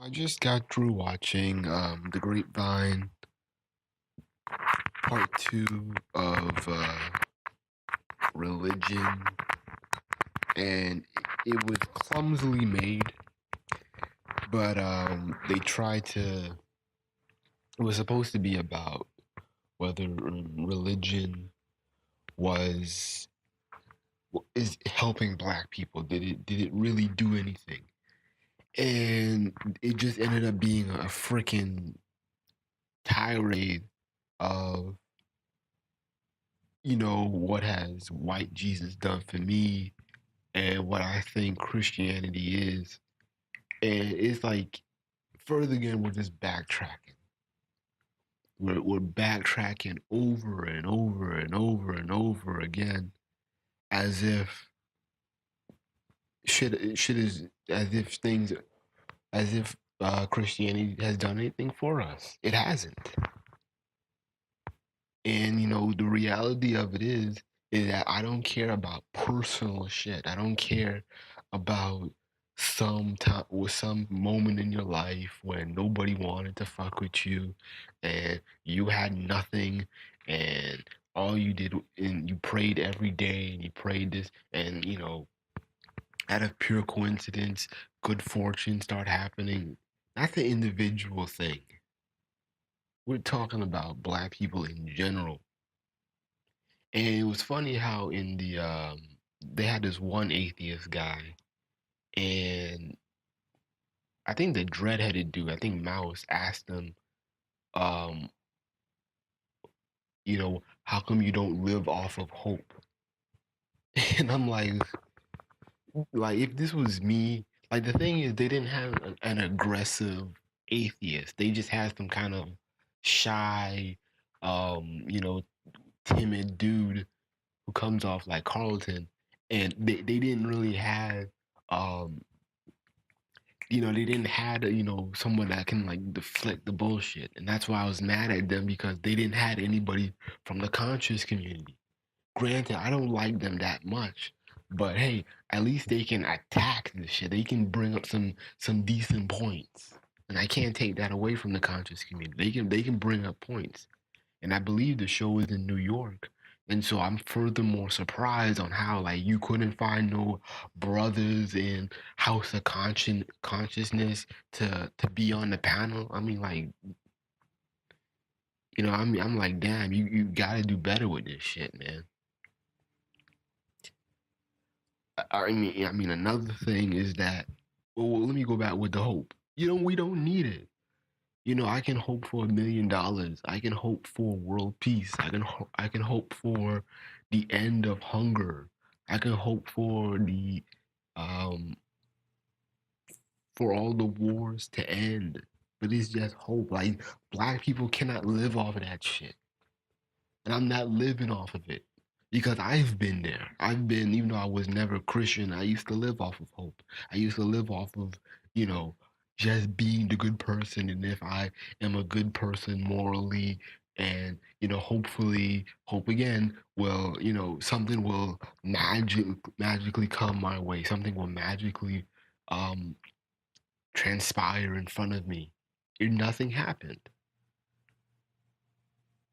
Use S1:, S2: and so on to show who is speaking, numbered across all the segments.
S1: I just got through watching The Grapevine Part 2 of Religion, and it was clumsily made, but they tried to. It was supposed to be about whether religion was is helping Black people. Did it really do anything? And it just ended up being a freaking tirade of what has white Jesus done for me and what I think Christianity is. And it's like, further again, we're just backtracking. We're backtracking over and over and over and over again as if shit is, as if Christianity has done anything for us. It hasn't. And the reality of it is that I don't care about personal shit. I don't care about some time with some moment in your life when nobody wanted to fuck with you and you had nothing, and all you did, and you prayed every day and you prayed this, and out of pure coincidence good fortune start happening. That's an individual thing. We're talking about Black people in general. And it was funny how in the they had this one atheist guy, and I think the dread-headed dude, I think Mouse, asked him, um, how come you don't live off of hope? And I'm like if this was me, like the thing is, they didn't have an aggressive atheist. They just had some kind of shy, timid dude who comes off like Carlton, and they didn't really have um they didn't have someone that can like deflect the bullshit. And that's why I was mad at them, because they didn't have anybody from the conscious community. Granted, I don't like them that much, but hey, at least they can attack this shit. They can bring up some decent points, and I can't take that away from the conscious community. They can bring up points, and I believe the show is in New York. And so I'm furthermore surprised on how like you couldn't find no brothers in House of Consciousness to be on the panel. I mean, like, I'm like, damn, you gotta do better with this shit, man. I mean, another thing is that, well, let me go back with the hope. We don't need it. I can hope for $1 million. I can hope for world peace. I can hope for the end of hunger. I can hope um for all the wars to end. But it's just hope. Like, Black people cannot live off of that shit. And I'm not living off of it. Because I've been there. Even though I was never a Christian, I used to live off of hope. I used to live off of, you know, just being the good person. And if I am a good person morally, and, hopefully, hope again, well, something will magically come my way. Something will magically um, transpire in front of me. And nothing happened.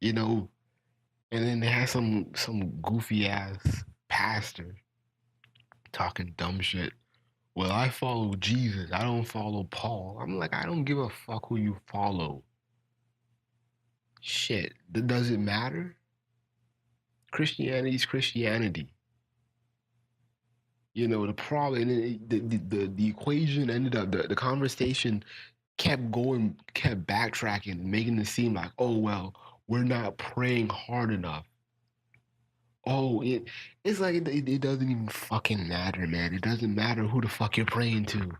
S1: You know, And then they had some goofy ass pastor talking dumb shit. Well, I follow Jesus. I don't follow Paul. I'm like, I don't give a fuck who you follow. Shit, does it matter? Christianity's Christianity. The problem, and the equation ended up, the conversation kept going, kept backtracking, making it seem like, oh well, we're not praying hard enough. Oh, it's like it doesn't even fucking matter, man. It doesn't matter who the fuck you're praying to.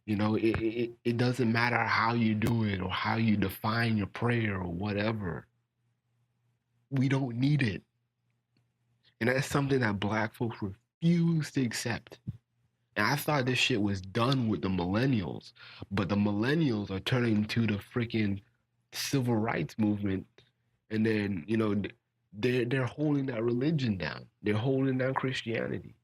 S1: It doesn't matter how you do it or how you define your prayer or whatever. We don't need it. And that's something that Black folks refuse to accept. And I thought this shit was done with the millennials, but the millennials are turning to the freaking civil rights movement, and then they're holding that religion down. They're holding down Christianity.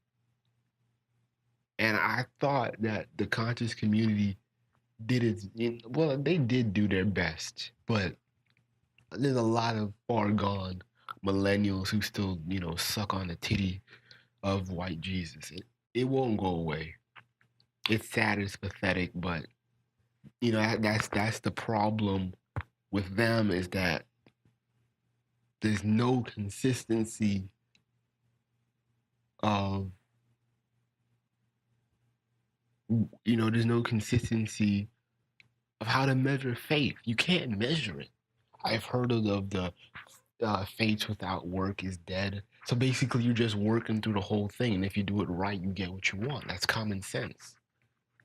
S1: And I thought that the conscious community did it. Well, they did do their best, but there's a lot of far gone millennials who still, suck on the titty of white Jesus. It won't go away. It's sad, it's pathetic, but that's the problem with them, is that there's no consistency of there's no consistency of how to measure faith. You can't measure it. I've heard of the faith without work is dead. So basically, you're just working through the whole thing, and if you do it right, you get what you want. That's common sense.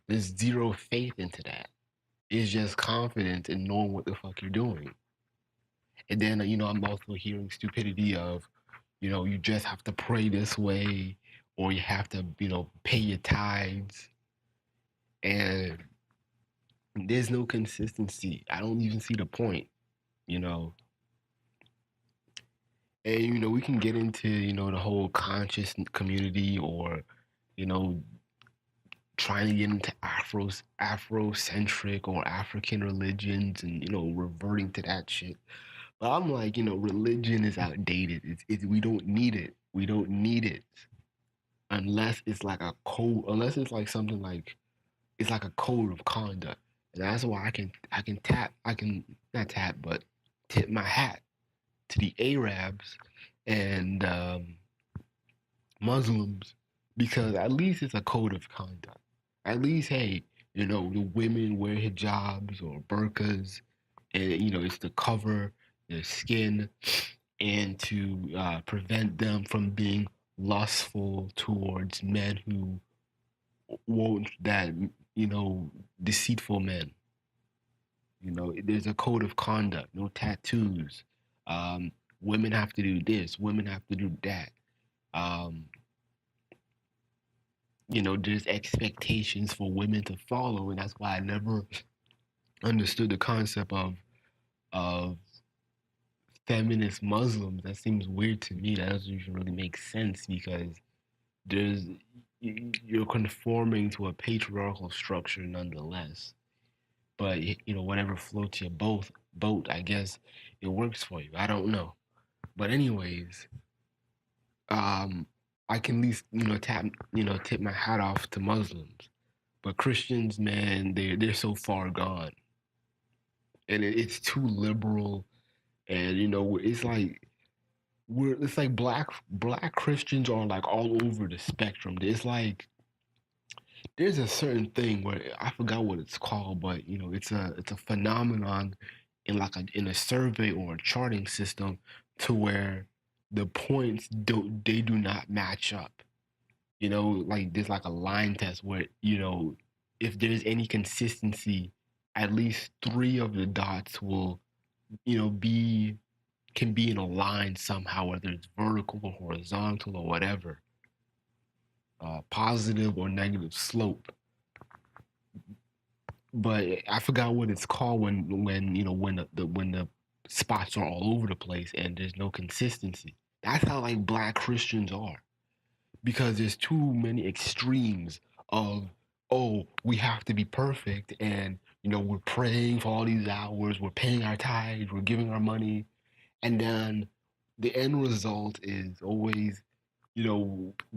S1: There's zero faith into that. It's just confidence in knowing what the fuck you're doing. And then, I'm also hearing stupidity of, you just have to pray this way, or you have to, pay your tithes. And there's no consistency. I don't even see the point, you know. And, we can get into, the whole conscious community, or, you know, trying to get into Afrocentric or African religions, and, reverting to that shit. But I'm like, religion is outdated. We don't need it. We don't need it unless it's like a code, unless it's like something like it's like a code of conduct. And that's why I can not tap, but tip my hat to the Arabs and Muslims, because at least it's a code of conduct. At least, hey, the women wear hijabs or burqas, and it's to cover their skin and to prevent them from being lustful towards men who won't that deceitful men. There's a code of conduct. No tattoos. Um, Women have to do this. Women have to do that. Um, there's expectations for women to follow, and that's why I never understood the concept of feminist Muslims. That seems weird to me. That doesn't even really make sense, because there's you're conforming to a patriarchal structure nonetheless. But whatever floats your boat, I guess it works for you. I don't know. But anyways, um, I can at least tip my hat off to Muslims. But Christians, man, they're so far gone, and it's too liberal, and it's like black Christians are like all over the spectrum. It's like there's a certain thing where I forgot what it's called, but it's a phenomenon in a survey or a charting system, to where the points do not match up. Like there's like a line test where if there's any consistency, at least three of the dots will be can be in a line somehow, whether it's vertical or horizontal or whatever, positive or negative slope. But I forgot what it's called when the spots are all over the place and there's no consistency. That's how like black Christians are, because there's too many extremes of, oh, we have to be perfect, and we're praying for all these hours, we're paying our tithes, we're giving our money, and then the end result is always,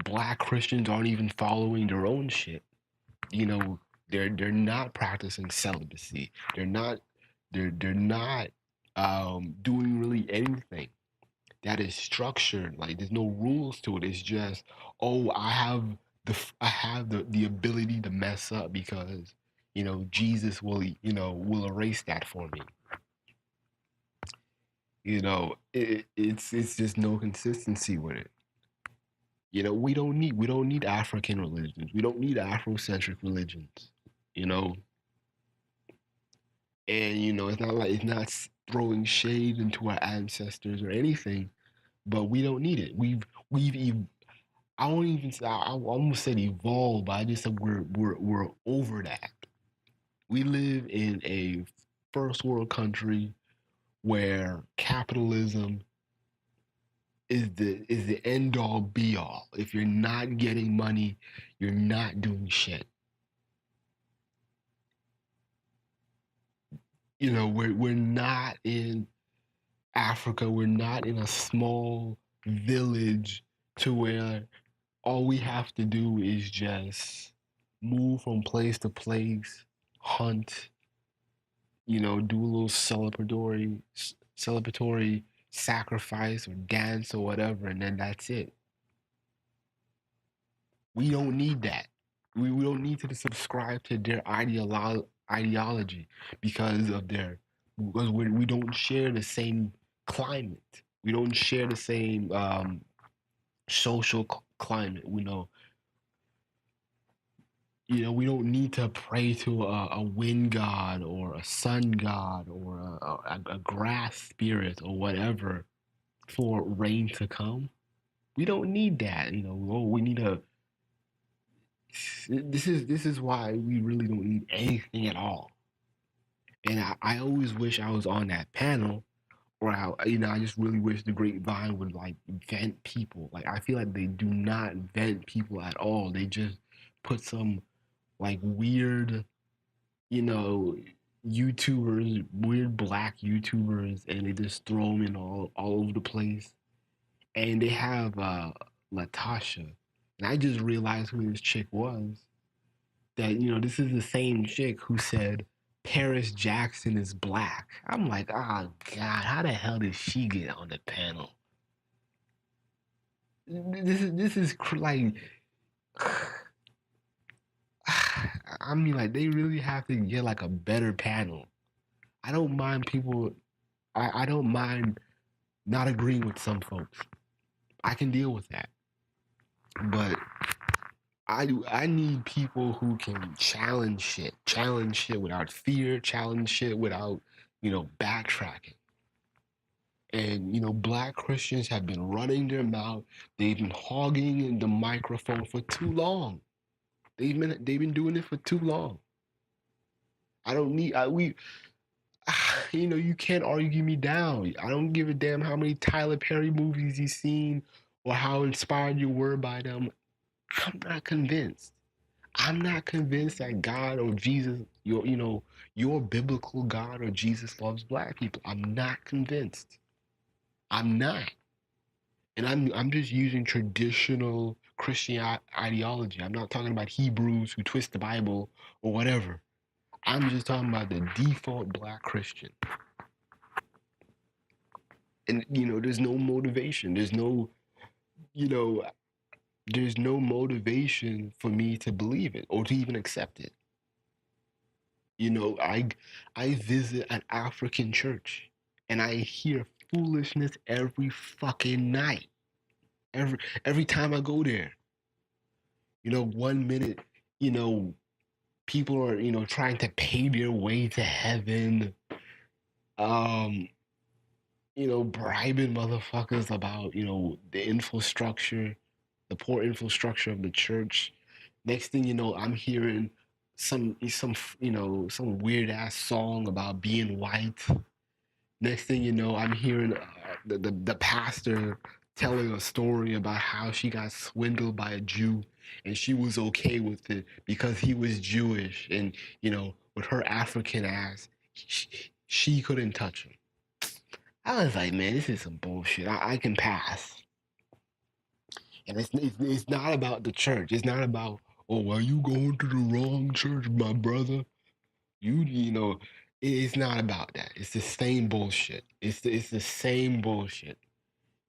S1: black Christians aren't even following their own shit. you know they're not practicing celibacy. They're not doing really anything that is structured. Like there's no rules to it. It's just, oh, I have the ability to mess up, because Jesus will erase that for me. It's just no consistency with it. We don't need African religions. We don't need Afrocentric religions. You know, and it's not throwing shade into our ancestors or anything, but we don't need it. I won't even say, I almost said evolved, but I just said we're over that. We live in a first world country where capitalism is the end all be all. If you're not getting money, you're not doing shit. we're not in Africa. We're not in a small village to where all we have to do is just move from place to place, hunt, do a little celebratory sacrifice or dance or whatever, and then that's it. We don't need that. We don't need to subscribe to their ideology because we don't share the same climate. We don't share the same social climate. We don't need to pray to a wind god or a sun god or a grass spirit or whatever for rain to come. We don't need that. We need a. This is why we really don't need anything at all. And I always wish I was on that panel, or I just really wish the grapevine would like vent people. Like I feel like they do not vent people at all. They just put some like weird, you know, YouTubers, weird black YouTubers, and they just throw them in all over the place. And they have Latasha, and I just realized who this chick was. That this is the same chick who said Paris Jackson is black. I'm like, oh God, how the hell did she get on the panel? This is like, I mean, like they really have to get like a better panel. I don't mind people. I don't mind not agreeing with some folks. I can deal with that, but I need people who can challenge shit without fear, challenge shit without backtracking. And black Christians have been running their mouth. They've been hogging the microphone for too long. They've been doing it for too long. I don't need we you can't argue me down. I don't give a damn how many Tyler Perry movies you've seen or how inspired you were by them. I'm not convinced. I'm not convinced that God or Jesus, your biblical God or Jesus loves black people. I'm not convinced. I'm not. And I'm just using traditional Christian ideology. I'm not talking about Hebrews who twist the Bible or whatever. I'm just talking about the default black Christian. And there's no motivation. There's no motivation for me to believe it or to even accept it. I visit an African church and I hear foolishness every fucking night. Every time I go there. 1 minute, people are, trying to pay their way to heaven. Um, bribing motherfuckers about, the infrastructure, the poor infrastructure of the church. Next thing you know, I'm hearing some weird ass song about being white. Next thing you know, I'm hearing the pastor telling a story about how she got swindled by a Jew and she was okay with it because he was Jewish, and with her African ass, she couldn't touch him. I was like, man, this is some bullshit. I can pass. And it's not about the church. It's not about, oh, are you going to the wrong church, my brother? It's not about that. It's the same bullshit. It's the same bullshit.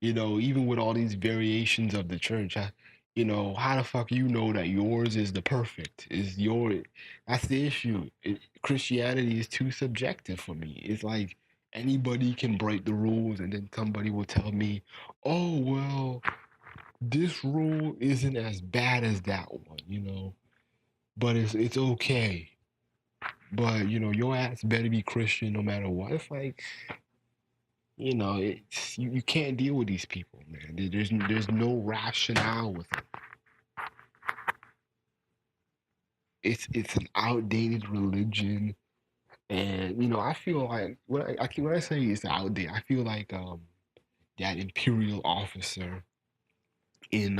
S1: Even with all these variations of the church, how the fuck that yours is the perfect? That's the issue. Christianity is too subjective for me. It's like anybody can break the rules, and then somebody will tell me, oh well, this rule isn't as bad as that one, but it's okay. But your ass better be Christian no matter what. It's like, you can't deal with these people, man. There's no rationale with it. It's an outdated religion, and I feel like when I say it's outdated, I feel like that imperial officer in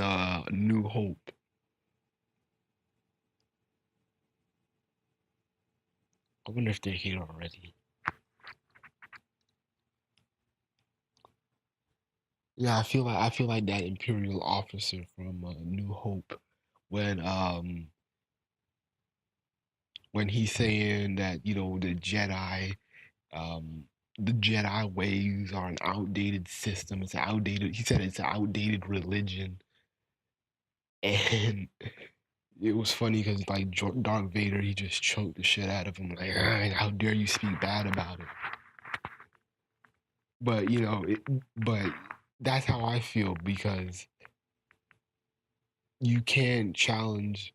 S1: New Hope. I wonder if they're here already. Yeah, I feel like that Imperial officer from New Hope when he's saying that um the Jedi ways are an outdated system. It's an outdated. He said it's an outdated religion, and it was funny because like Darth Vader, he just choked the shit out of him like, "Ah, how dare you speak bad about it?" But but that's how I feel because you can't challenge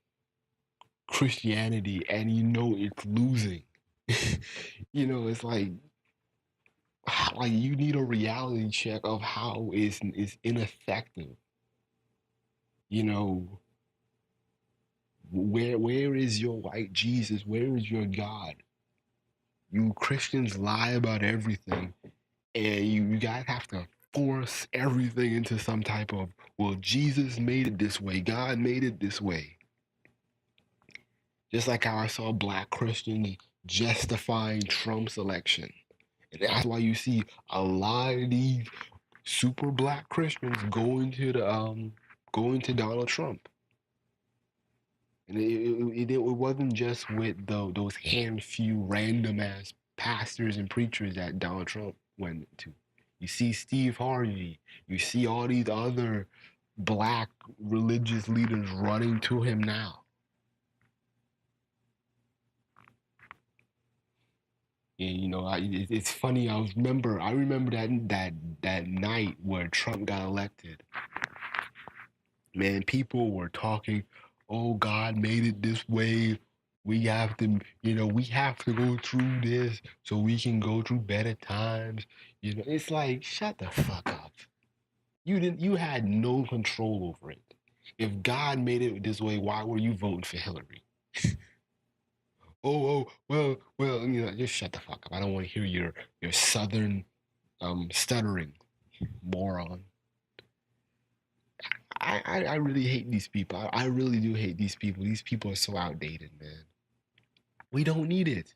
S1: Christianity and it's losing. It's like you need a reality check of how it's ineffective. You know, where is your white Jesus? Where is your God? You Christians lie about everything, and you guys have to force everything into some type of, well, Jesus made it this way, God made it this way. Just like how I saw black Christians justifying Trump's election. And that's why you see a lot of these super black Christians going to Donald Trump. And it wasn't just with those hand few random ass pastors and preachers that Donald Trump went to. You see Steve Harvey. You see all these other black religious leaders running to him now. And it's funny. I remember that night where Trump got elected. Man, people were talking, "Oh, God made it this way. We have to go through this so we can go through better times." It's like, shut the fuck up. You had no control over it. If God made it this way, why were you voting for Hillary? Well, just shut the fuck up. I don't want to hear your southern stuttering, moron. I really hate these people. I really do hate these people. These people are so outdated, man. We don't need it.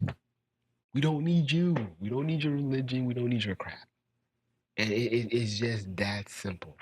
S1: We don't need you. We don't need your religion. We don't need your crap. And it's just that simple.